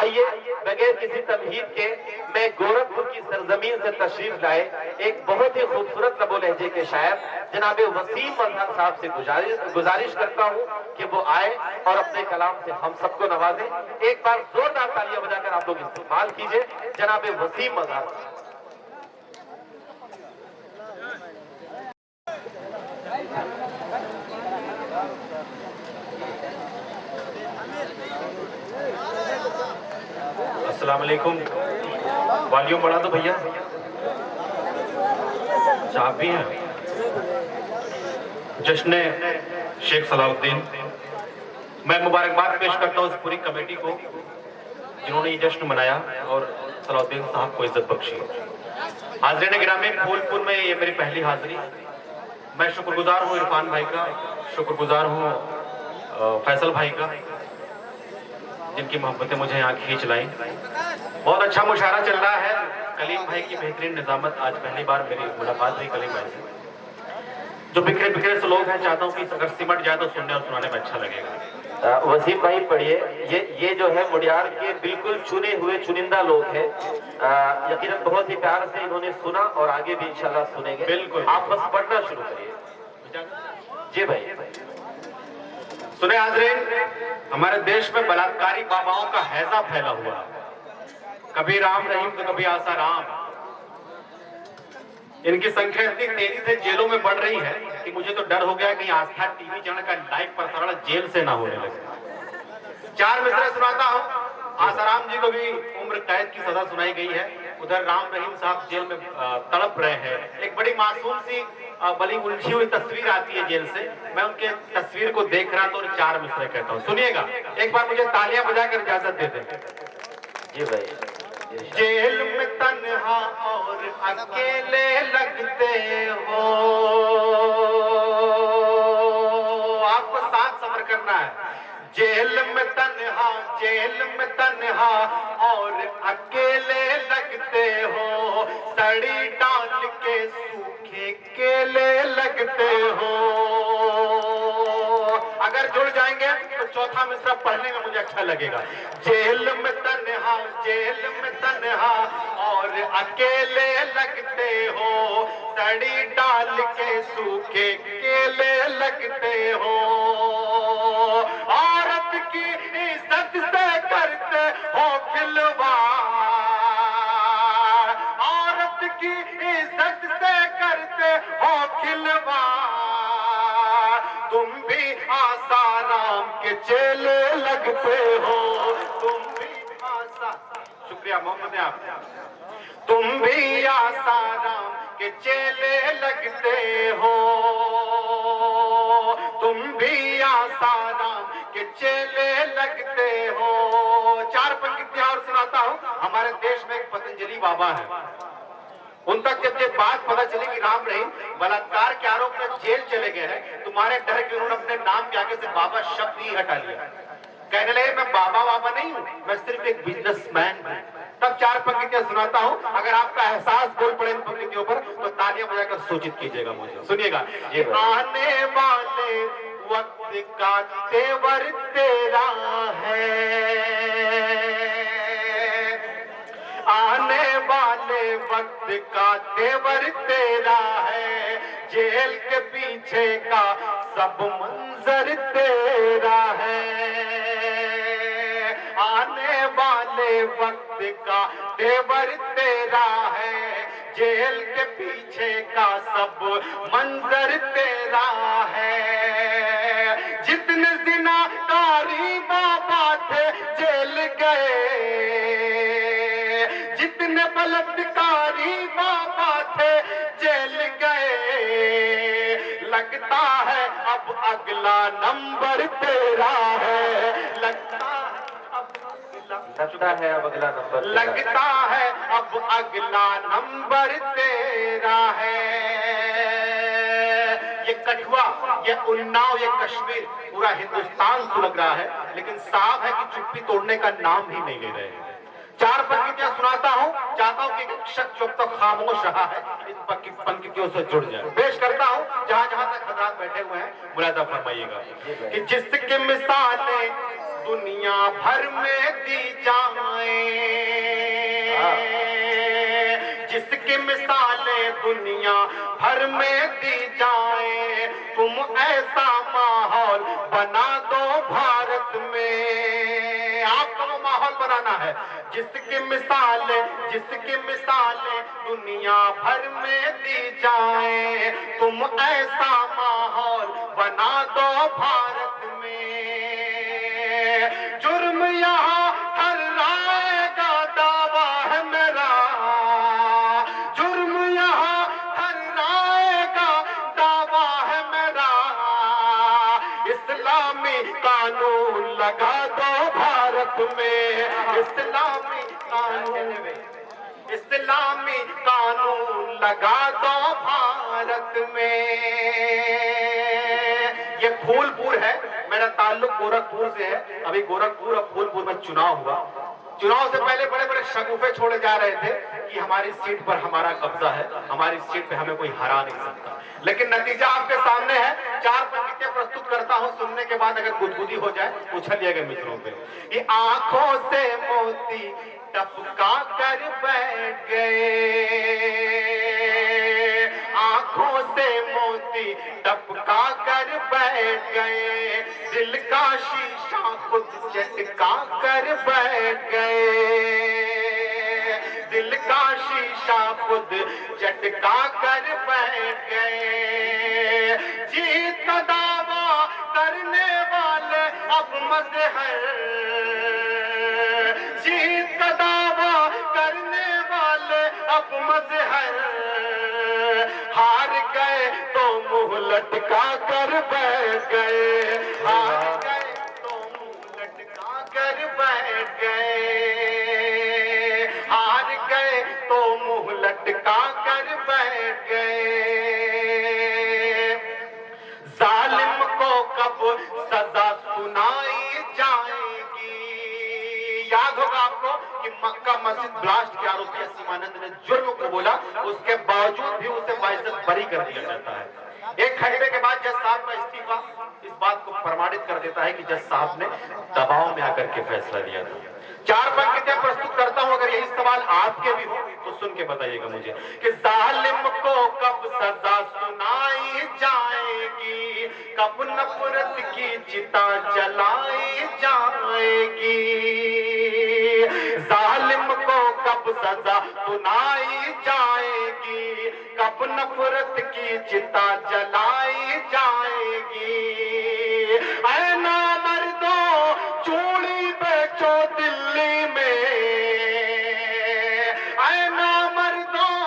आइए बगैर किसी तमहीद के मैं गोरखपुर की सरजमीन से तशरीफ लाए एक बहुत ही खूबसूरत लबो लहजे के शायर जनाब वसीम मजहर साहब से गुजारिश करता हूँ कि वो आए और अपने कलाम से हम सबको नवाजें। एक बार जोरदार तालियां बजाकर आप लोग इस्तेमाल कीजिए जनाब वसीम मजहर। अस्सलाम वालेकुम। वॉल्यूम बढ़ा दो भैया। साहब भी हैं। जश्न शेख सलाउद्दीन, मैं मुबारकबाद पेश करता हूँ इस पूरी कमेटी को जिन्होंने ये जश्न मनाया और सलाउद्दीन साहब को इज्जत बख्शी। हाज़रीन गिरामी, फूलपुर में ये मेरी पहली हाजिरी। मैं शुक्रगुजार हूँ इरफान भाई का, शुक्रगुजार हूँ फैसल भाई का, जिनकी मोहब्बतें मुझे यहाँ खींच लाई। बहुत अच्छा मुशायरा चल रहा है। कलीम भाई की बेहतरीन निजामत। आज पहली बार मेरी मुलाकात हुई कलीम भाई से। जो बिखरे बिखरे से लोग हैं, चाहता हूँ कि अगर सिमट जाए तो सुनने और सुनाने में अच्छा लगेगा। वसीम भाई पढ़िए। ये जो है मुडियार के बिल्कुल चुने हुए चुनिंदा लोग हैं। यकीनन बहुत ही प्यार से इन्होंने सुना और आगे भी इंशाल्लाह सुनेंगे। बिल्कुल, आप बस पढ़ना शुरू करिए। जी भाई। सुने हाज़रीन, हमारे देश में बलात्कारी बाबाओं का हैजा फैला हुआ। कभी राम रहीम तो कभी आसा राम। इनकी संख्या इतनी तेजी से जेलों में बढ़ रही है कि मुझे तो डर हो गया कि आस्था टीवी चैनल का लाइव प्रसारण जेल से ना होने लगे। चार मिसरे सुनाता हूँ। आसाराम जी को भी उम्र कैद की सजा सुनाई गई है। उधर राम रहीम साहब जेल में तड़प रहे हैं। एक बड़ी मासूम सी बड़ी उलझी हुई तस्वीर आती है जेल से। मैं उनके तस्वीर को देख रहा तो चार मिसरे कहता हूँ, सुनिएगा। एक बार मुझे तालियां बजाकर इजाजत दे दें। जी भाई। जेल में तन्हा और अकेले लगते हो। आपको साथ सफर करना है। जेल में तन्हा और अकेले लगते हो। सड़ी डाल के सूखे केले लगते हो। अगर जुड़ जाएंगे तो चौथा मिसरा पढ़ने में मुझे अच्छा लगेगा। जेल में तन्हा और अकेले लगते हो। सड़ी डाल के सूखे केले लगते हो। औरत की इज्जत से करते हो खिलवाड़। औरत की इज्जत से करते हो खिलवाड़। तुम भी आसाराम के चेले लगते हो। तुम भी शुक्रिया मोहम्मद आप। तुम भी आसाराम के चेले लगते हो। तुम भी आसाराम के चेले लगते हो। चार पंक्तियां और सुनाता हूं। हमारे देश में एक पतंजलि बाबा है। उन तक जब ये बात पता चली कि राम रहीम बलात्कार के आरोप में जेल चले गए हैं, तुम्हारे डर के उन्होंने अपने नाम के आगे से बाबा शब्द ही हटा लिया। कहने लगे मैं बाबा नहीं हूं, मैं सिर्फ एक बिजनेसमैन हूं। तब चार पंक्तियां सुनाता हूं। अगर आपका एहसास बोल पड़े इन पंक्तियों पर तो तालियां बजाकर सूचित कीजिएगा मुझे। सुनिएगा। आने वाले वक्त का तेवर तेरा है। आने वाले वक्त का तेवर तेरा है। जेल के पीछे का सब मंजर तेरा है। आने वाले वक्त का तेवर तेरा है। जेल के पीछे का सब मंजर तेरा है। जितने जिनाकारी बाबा थे जेल गए। जितने बलात्कारी बाबा थे जेल गए। लगता है अब अगला नंबर तेरा है। लगता है अब अगला नंबर। लगता है अब अगला नंबर तेरा है। ये कठुआ, ये उन्नाव, ये कश्मीर, पूरा हिंदुस्तान सुलग रहा है, लेकिन साफ है कि चुप्पी तोड़ने का नाम ही नहीं ले रहे हैं। चार पंक्तियां सुनाता हूं, चाहता हूं कि शख्स जो तक खामोश रहा है इन पंक्तियों से जुड़ जाए। पेश करता हूं जहां जहां तक हजरात बैठे हुए हैं, मुलाजा फरमाइएगा कि जिसकी मिसालें दुनिया भर में दी जाए, जिसकी मिसालें दुनिया भर में दी जाए, तुम ऐसा माहौल बना दो भारत में। आपको वो माहौल बनाना है जिसकी मिसालें दुनिया भर में दी जाए, तुम ऐसा माहौल बना दो भारत में। जुर्म यहाँ ठहराएगा दावा है मेरा, जुर्म यहाँ ठहराएगा दावा है मेरा, इस्लामी कानून लगा दो भारत में, इस्लामी कानून लगा दो भारत में। ये फूलपुर है, मेरा ताल्लुक गोरखपुर से है। अभी गोरखपुर और फूलपुर में चुनाव हुआ। चुनाव से पहले बड़े बड़े शगुफे छोड़े जा रहे थे कि हमारी सीट पर हमारा कब्जा है, हमारी सीट पे हमें कोई हरा नहीं सकता। लेकिन नतीजा आपके सामने है। 4 पंक्तियां प्रस्तुत करता हूं, सुनने के बाद अगर गुदगुदी हो जाए उछलिएगा मित्रों पे। कि आंखों से मोती टपका कर बैठ गए, आंखों से मोती टपका कर बैठ गए, दिल का शीशा खुद झटका कर बैठ गए, दिल का शीशा खुद झटका कर बैठ गए। जीत का दावा करने वाले अब मजहर, जीत का दावा करने वाले अब मजहर, हार गए तो मुंह लटका कर बैठ गए, हार गए तो मुंह लटका कर बैठ गए, हार गए तो मुंह लटका कर बैठ गए। जालिम को कब सजा सुनाई जाएगी। याद होगा आपको कि मक्का मस्जिद ब्लास्ट के आरोपी असीमानंद ने जुर्म को बोला, उसके बावजूद भी उसे बाइज्जत बरी कर दिया जाता है। एक घंटे के बाद जज साहब का इस्तीफा इस बात को प्रमाणित कर देता है कि जज साहब ने दबाव में आकर के फैसला लिया था। 4 पंक्तियां प्रस्तुत करता हूं, अगर यही सवाल आपके भी हो तो सुन के बताइएगा मुझे कि जालिम को कब सजा सुनाई जाएगी, कब नफरत की चिता जलाई जाएगी, जालिम को कब सजा सुनाई जाएगी, कब नफरत की चिता जलाई जाएगी। ऐ नामर्दों चूड़ी बेचो दिल्ली में, ऐ नामर्दों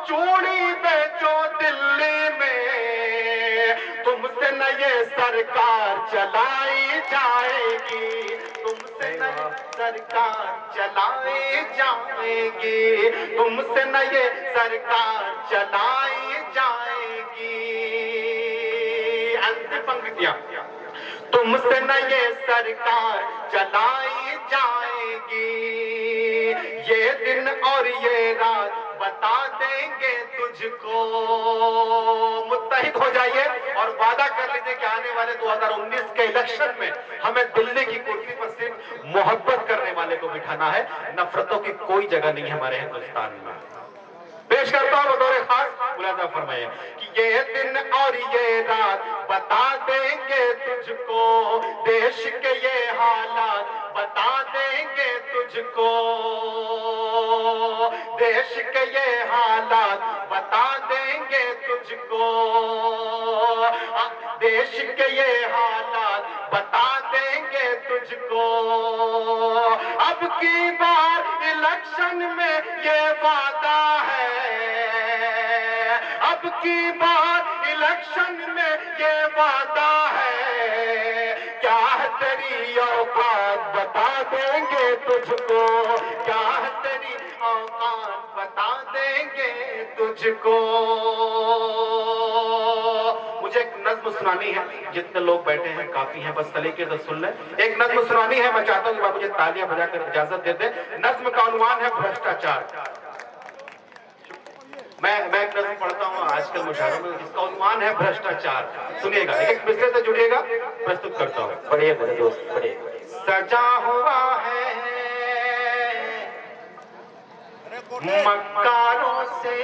चूड़ी बेचो दिल्ली में, तुमसे न ये सरकार चलाई जाएगी, तुमसे न ये सरकार चलाई जाएगी, तुमसे न ये सरकार चलाई जाएगी। अंतिम पंक्तियां, तुमसे न ये सरकार चलाई जाएगी, ये दिन और ये रात बता देंगे तुझको। मुत्तहिद हो जाइए और वादा कर लीजिए कि आने वाले 2019 के इलेक्शन में हमें दिल्ली की कुर्सी पर सिर्फ मोहब्बत करने वाले को बिठाना है, नफरतों की कोई जगह नहीं है हमारे हिंदुस्तान में। पेश करता हूं बतौर खास, मुलाजा फरमाइए कि ये दिन और ये रात बता देंगे तुझको, देश के ये हालात बता देंगे तुझको, देश के ये हालात बता देंगे तुझको, देश के ये हालात बता देंगे तुझको। अब की बार इलेक्शन में ये वादा है, अब की बार इलेक्शन में ये वादा है, क्या है तेरी औकात बता देंगे तुझको, क्या है तेरी औकात बता देंगे तुझको। मुझे एक नज्म सुनानी है, जितने लोग बैठे हैं काफी हैं, बस सलीके से सुन लें। एक नज्म सुनानी है, मैं चाहता हूं कि आप मुझे तालियां बजाकर इजाजत दे दें। नज्म का उन्वान है भ्रष्टाचार। मैं एक नज्म पढ़ता हूँ आजकल मुशायरों में, जिसका उन्वान है भ्रष्टाचार। सुनिएगा, एक मिसरे से जुड़िएगा, प्रस्तुत करता हूँ। पढ़िए मेरे दोस्त, पढ़िए। सजा हुआ है मक्कारों से,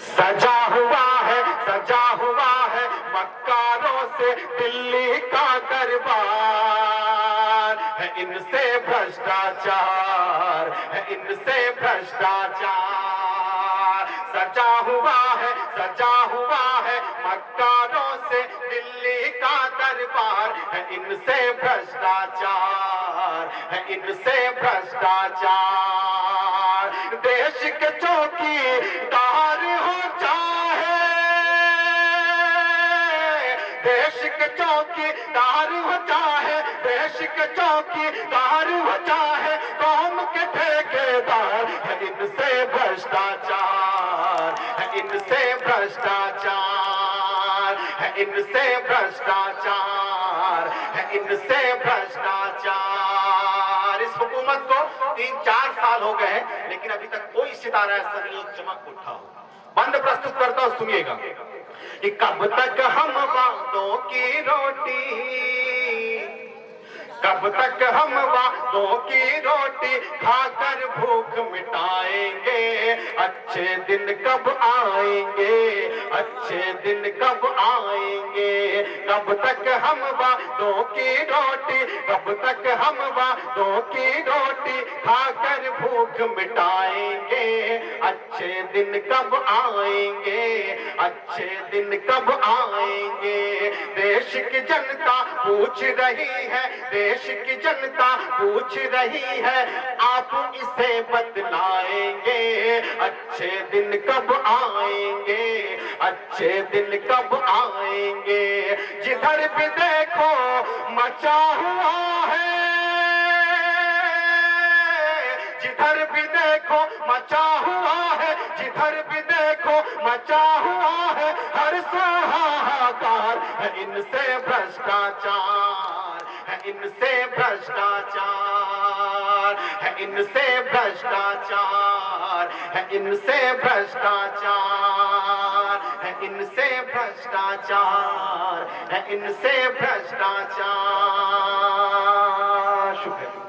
सजा हुआ है मक्कारों से दिल्ली का दरबार है, इनसे भ्रष्टाचार है, इनसे भ्रष्टाचार। सजा हुआ है मक्कारों से दिल्ली का दरबार है, इनसे भ्रष्टाचार है, इनसे भ्रष्टाचार। देश के चौकीदार हो चाहे, देश के चौकीदार हो चाहे, देश के चौकीदार हो चाहे, कौम के ठेकेदार है, इनसे भ्रष्टाचार है, इनसे भ्रष्टाचार है, इनसे भ्रष्टाचार है, इनसे भ्रष्टाचार। इस हुकूमत को 3-4 साल हो गए हैं, लेकिन अभी तक कोई सितारा ऐसा नहीं चमक उठा हो। बंद प्रस्तुत करता हूं, सुनिएगा कि कब तक हम वादों की रोटी, कब तक हम वादों की रोटी खाकर भूख मिटाएंगे, अच्छे दिन कब आएंगे, अच्छे दिन कब आएंगे। कब तक हम वादों की रोटी, कब तक हम वादों की रोटी खाकर भूख मिटाएंगे, अच्छे दिन कब आएंगे, अच्छे दिन कब आएंगे। देश की जनता पूछ रही है, देश की जनता पूछ रही है, आप इसे बतलाएंगे, अच्छे दिन कब आएंगे, अच्छे दिन कब आएंगे। जिधर भी देखो मचा हुआ है, जिधर भी देखो मचा हुआ है, जिधर भी देखो मचा हुआ है, हर हाहाकार है, इनसे भ्रष्टाचार है, इनसे भ्रष्टाचार है, इनसे भ्रष्टाचार है, इनसे भ्रष्टाचार है, इनसे भ्रष्टाचार है, इनसे भ्रष्टाचार। शुक्रिया।